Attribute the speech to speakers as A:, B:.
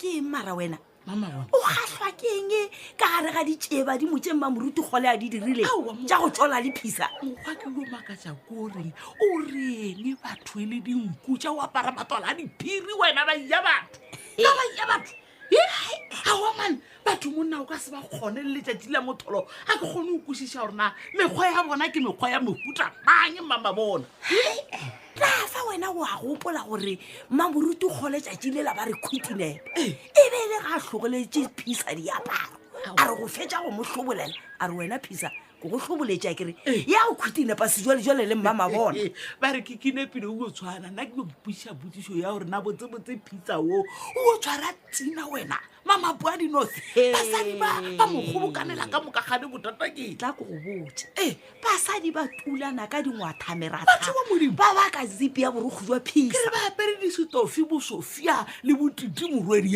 A: ke eng mara wena
B: mama bona
A: o gahlwa ke eng ka gare ga ditšeba di motseng mamoruti kgole a di dirile tša go tšola le phisa
B: mokgwa ke lo makatša ko reng o reng batho e le dinku tša o apara matwala a diphiri wena ba ya batho ka ba ya batho awa mane batho monna o ka se ba kgone le letšatši la motholo a ke kgone go kwešiša gore na mekgwa ya bona ke mekgwa ya mehuta mange mama bona
A: tla fa wena o a gopola gore mamoruti kgole tšatši le la ba re khutinepe e be le ga tlhogoletše phisa diaparo a re go fetša go mo hlobolela a re wena phisa ko go hloboletša kere ya o khutinepa sejwalejwale le mmama bona
B: ba re ke kinepile o tshwana nna ke bopuša botsišo ya gore na botsebotse phisa wo o tshwara tsina wena mamapo a dinose basadi ba mo kgobokanela ka moka gane botata ke
A: tla ko go botse basadi ba tulana ka dingwathamerata ba ba ka zipi ya borokgo jwa
B: ke re
A: phisa
B: ba apere disetofi bosofia le botiti morwedi